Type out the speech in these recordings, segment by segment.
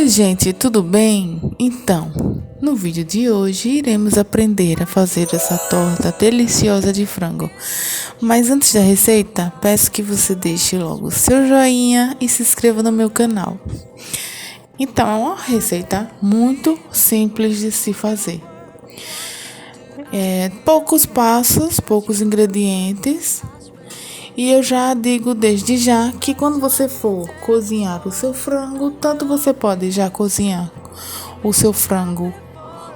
Oi, gente, tudo bem? Então, no vídeo de hoje iremos aprender a fazer essa torta deliciosa de frango. Mas antes da receita, peço que você deixe logo o seu joinha e se inscreva no meu canal. Então, é uma receita muito simples de se fazer. Poucos passos, poucos ingredientes. E eu já digo desde já que quando você for cozinhar o seu frango, tanto você pode já cozinhar o seu frango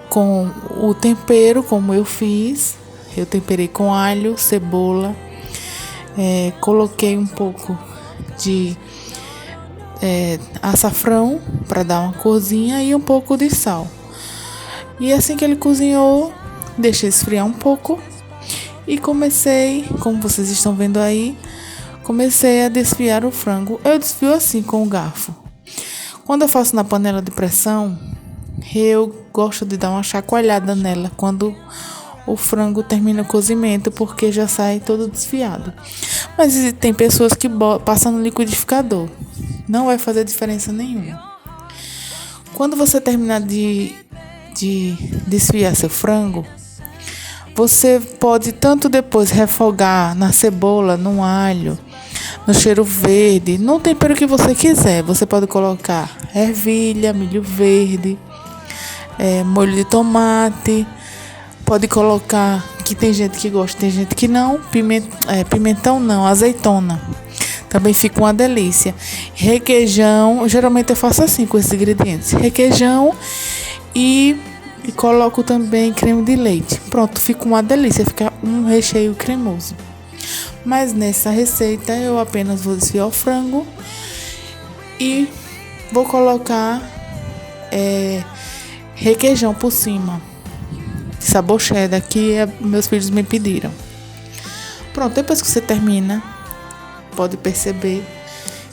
com o tempero, como eu fiz. Eu temperei com alho, cebola, coloquei um pouco de açafrão para dar uma corzinha e um pouco de sal. E assim que ele cozinhou, deixei esfriar um pouco. E comecei, como vocês estão vendo aí, comecei a desfiar o frango. Eu desfio assim com o garfo. Quando eu faço na panela de pressão, eu gosto de dar uma chacoalhada nela quando o frango termina o cozimento, porque já sai todo desfiado. Mas tem pessoas que passam no liquidificador. Não vai fazer diferença nenhuma. Quando você terminar de desfiar seu frango, você pode tanto depois refogar na cebola, no alho, no cheiro verde, no tempero que você quiser. Você pode colocar ervilha, milho verde, molho de tomate. Pode colocar, que tem gente que gosta, tem gente que não, pimentão não, azeitona. Também fica uma delícia. Requeijão, geralmente eu faço assim com esses ingredientes. Requeijão e coloco também creme de leite. Pronto, fica uma delícia, fica um recheio cremoso. Mas nessa receita eu apenas vou desfiar o frango e vou colocar requeijão por cima, de sabor cheddar, que meus filhos me pediram. Pronto, depois que você termina, pode perceber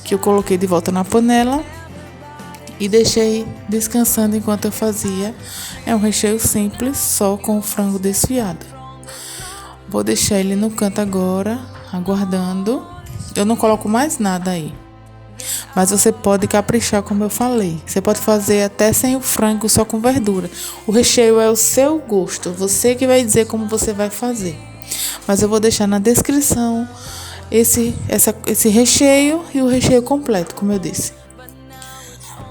que eu coloquei de volta na panela e deixei descansando enquanto eu fazia. É um recheio simples, só com o frango desfiado. Vou deixar ele no canto agora, aguardando. Eu não coloco mais nada aí. Mas você pode caprichar, como eu falei. Você pode fazer até sem o frango, só com verdura. O recheio é o seu gosto. Você que vai dizer como você vai fazer. Mas eu vou deixar na descrição esse recheio e o recheio completo, como eu disse.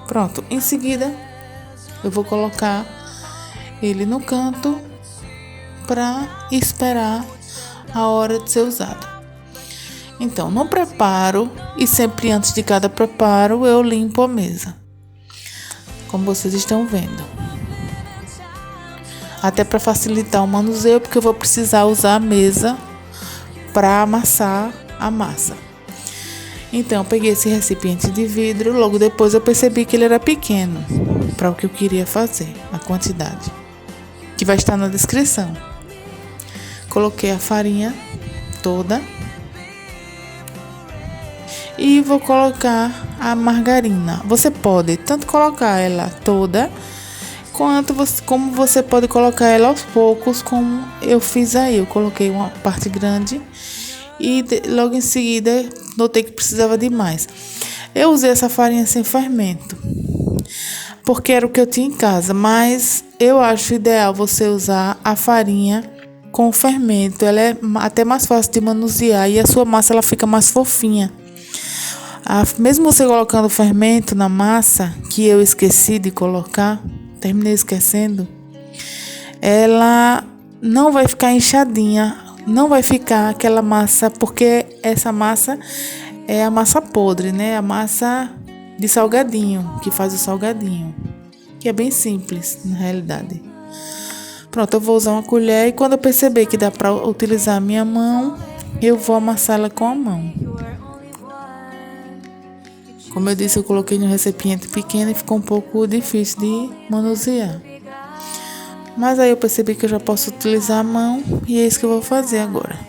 Pronto, em seguida eu vou colocar ele no canto para esperar a hora de ser usado. Então, no preparo, e sempre antes de cada preparo, eu limpo a mesa, como vocês estão vendo. Até para facilitar o manuseio, porque eu vou precisar usar a mesa para amassar a massa. Então, eu peguei esse recipiente de vidro. Logo depois eu percebi que ele era pequeno para o que eu queria fazer, a quantidade, que vai estar na descrição. Coloquei a farinha toda e vou colocar a margarina. Você pode tanto colocar ela toda, como você pode colocar ela aos poucos, como eu fiz aí. Eu coloquei uma parte grande e logo em seguida notei que precisava de mais. Eu usei essa farinha sem fermento, porque era o que eu tinha em casa, mas eu acho ideal você usar a farinha com fermento. Ela é até mais fácil de manusear e a sua massa ela fica mais fofinha. Mesmo você colocando fermento na massa, que eu esqueci de colocar, terminei esquecendo, ela não vai ficar inchadinha. Não vai ficar aquela massa, porque essa massa é a massa podre, né? A massa de salgadinho, que faz o salgadinho, que é bem simples, na realidade. Pronto, eu vou usar uma colher e quando eu perceber que dá para utilizar a minha mão, eu vou amassá-la com a mão. Como eu disse, eu coloquei no recipiente pequeno e ficou um pouco difícil de manusear. Mas aí eu percebi que eu já posso utilizar a mão e é isso que eu vou fazer agora.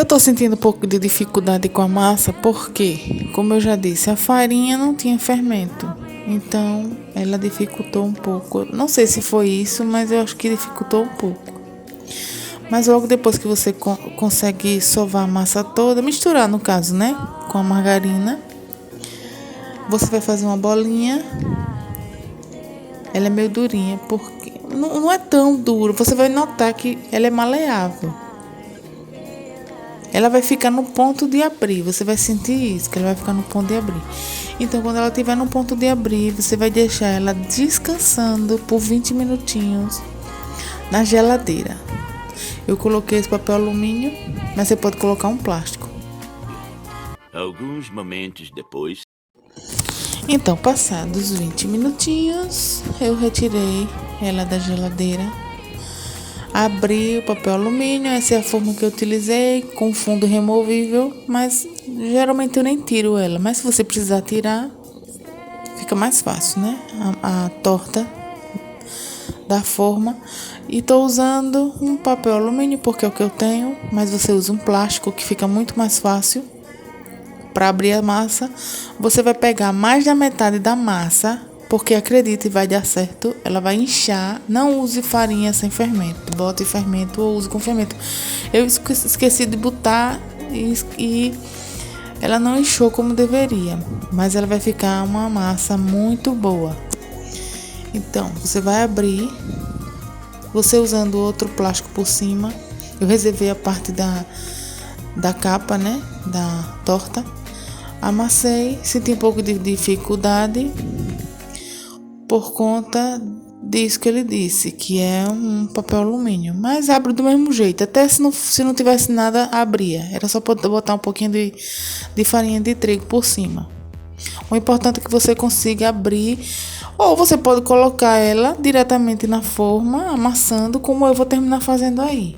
tô sentindo um pouco de dificuldade com a massa porque, como eu já disse, a farinha não tinha fermento. Então, ela dificultou um pouco. Não sei se foi isso, mas eu acho que dificultou um pouco. Mas logo depois que você consegue sovar a massa toda, misturar no caso, né? Com a margarina, você vai fazer uma bolinha. Ela é meio durinha, porque não é tão duro. Você vai notar que ela é maleável. Ela vai ficar no ponto de abrir. Você vai sentir isso, que ela vai ficar no ponto de abrir. Então, quando ela estiver no ponto de abrir, você vai deixar ela descansando por 20 minutinhos na geladeira. Eu coloquei esse papel alumínio, mas você pode colocar um plástico. Alguns momentos depois. Então, passados 20 minutinhos, eu retirei ela da geladeira. Abri o papel alumínio, essa é a forma que eu utilizei, com fundo removível, mas geralmente eu nem tiro ela. Mas se você precisar tirar, fica mais fácil, né? A torta da forma. E tô usando um papel alumínio porque é o que eu tenho, mas você usa um plástico que fica muito mais fácil para abrir a massa. Você vai pegar mais da metade da massa, porque acredite, vai dar certo, ela vai inchar. Não use farinha sem fermento, bote fermento ou use com fermento. Eu esqueci de botar e ela não inchou como deveria, mas ela vai ficar uma massa muito boa. Então, você vai abrir, você usando outro plástico por cima. Eu reservei a parte da capa, né, da torta. Amassei, senti um pouco de dificuldade por conta disso que ele disse, que é um papel alumínio, mas abre do mesmo jeito, até se não tivesse nada, abria. Era só botar um pouquinho de farinha de trigo por cima. O importante é que você consiga abrir, ou você pode colocar ela diretamente na forma, amassando, como eu vou terminar fazendo aí.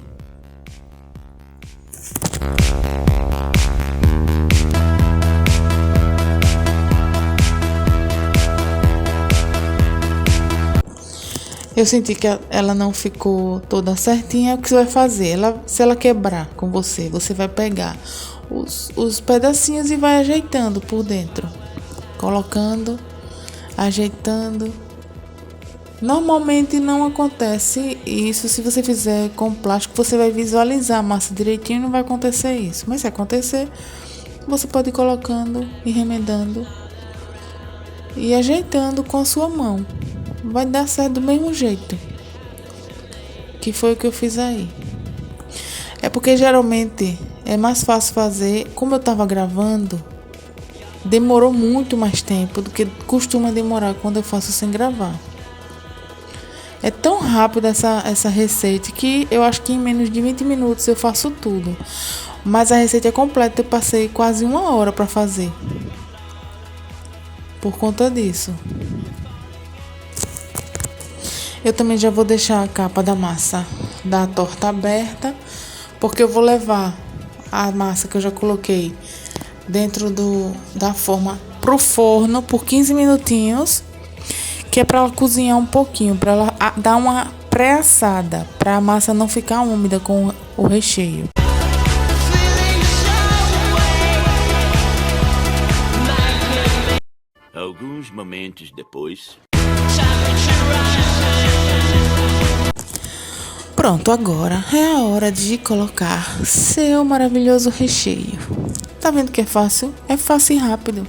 Eu senti que ela não ficou toda certinha. O que você vai fazer? Se ela quebrar com você, você vai pegar os pedacinhos e vai ajeitando por dentro. Colocando, ajeitando. Normalmente não acontece isso. Se você fizer com plástico, você vai visualizar a massa direitinho e não vai acontecer isso. Mas se acontecer, você pode ir colocando e remendando e ajeitando com a sua mão. Vai dar certo do mesmo jeito, que foi o que eu fiz aí. É porque geralmente é mais fácil fazer. Como eu estava gravando, demorou muito mais tempo do que costuma demorar quando eu faço sem gravar. É tão rápido essa receita que eu acho que em menos de 20 minutos eu faço tudo. Mas a receita é completa, eu passei quase 1 hora para fazer. Por conta disso. Eu também já vou deixar a capa da massa da torta aberta, porque eu vou levar a massa que eu já coloquei dentro da forma pro forno por 15 minutinhos, que é para ela cozinhar um pouquinho, para ela dar uma pré-assada, para a massa não ficar úmida com o recheio. Alguns momentos depois. Pronto, agora é a hora de colocar seu maravilhoso recheio. Tá vendo que é fácil? É fácil e rápido.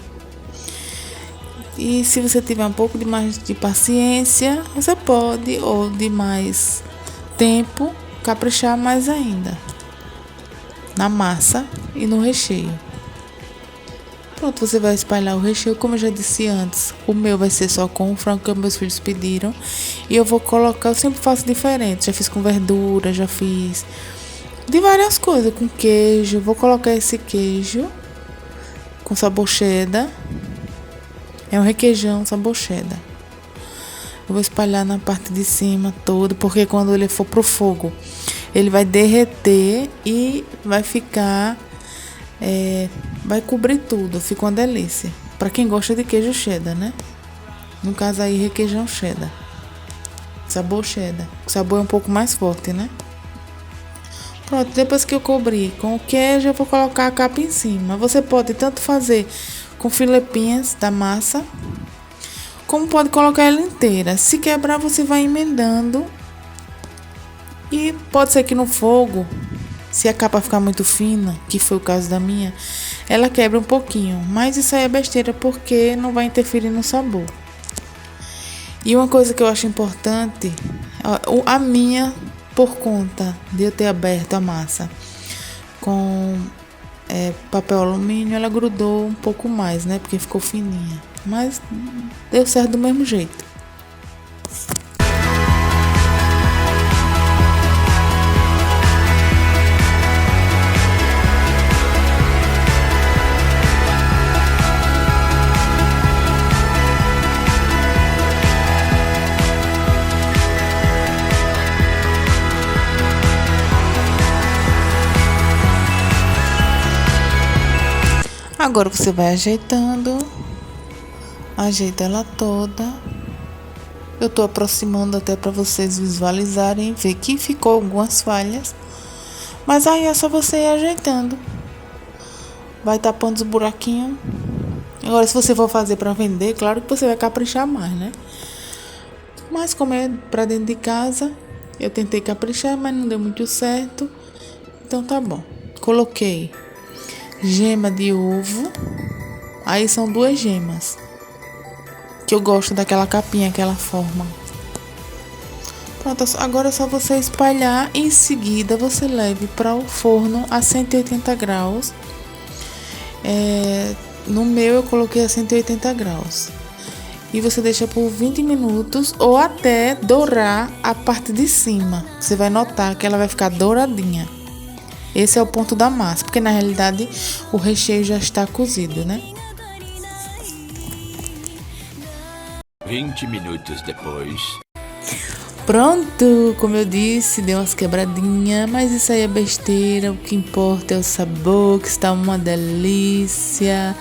E se você tiver um pouco de mais de paciência, você pode, ou de mais tempo, caprichar mais ainda na massa e no recheio. Pronto, você vai espalhar o recheio, como eu já disse antes. O meu vai ser só com o frango que meus filhos pediram. E eu vou colocar, eu sempre faço diferente. Já fiz com verdura, já fiz de várias coisas, com queijo. Vou colocar esse queijo com sabor cheddar. É um requeijão sabor cheddar. Eu vou espalhar na parte de cima todo, porque quando ele for pro fogo, ele vai derreter e vai ficar... vai cobrir tudo, fica uma delícia. Pra quem gosta de queijo cheddar, né? No caso aí, requeijão cheddar. Sabor cheddar. O sabor é um pouco mais forte, né? Pronto, depois que eu cobri com o queijo, eu vou colocar a capa em cima. Você pode tanto fazer com filepinhas da massa, como pode colocar ela inteira. Se quebrar, você vai emendando. E pode ser que no fogo, se a capa ficar muito fina, que foi o caso da minha, ela quebra um pouquinho. Mas isso aí é besteira, porque não vai interferir no sabor. E uma coisa que eu acho importante, a minha, por conta de eu ter aberto a massa com papel alumínio, ela grudou um pouco mais, né? Porque ficou fininha. Mas deu certo do mesmo jeito. Agora você vai ajeitando, ajeita ela toda. Eu tô aproximando até para vocês visualizarem, ver que ficou algumas falhas. Mas aí é só você ir ajeitando. Vai tapando os buraquinhos. Agora, se você for fazer para vender, claro que você vai caprichar mais, né? Mas como é para dentro de casa, eu tentei caprichar, mas não deu muito certo. Então tá bom. Coloquei gema de ovo. Aí são 2 gemas. Que eu gosto daquela capinha que ela forma. Pronto, agora é só você espalhar. Em seguida você leve para o forno a 180 graus. No meu eu coloquei a 180 graus. E você deixa por 20 minutos ou até dourar a parte de cima. Você vai notar que ela vai ficar douradinha. Esse é o ponto da massa, porque na realidade o recheio já está cozido, né? 20 minutos depois. Pronto, como eu disse, deu umas quebradinhas, mas isso aí é besteira. O que importa é o sabor, que está uma delícia.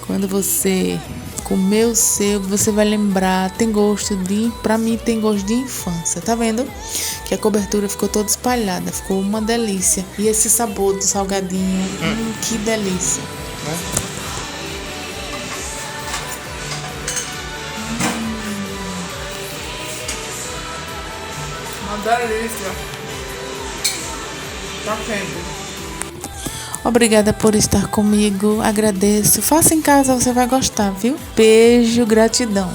Quando você comer o seu, você vai lembrar, tem gosto pra mim tem gosto de infância, tá vendo? Que a cobertura ficou toda espalhada, ficou uma delícia. E esse sabor do salgadinho, que delícia. Uma delícia. Tá vendo? Obrigada por estar comigo, agradeço. Faça em casa, você vai gostar, viu? Beijo, gratidão.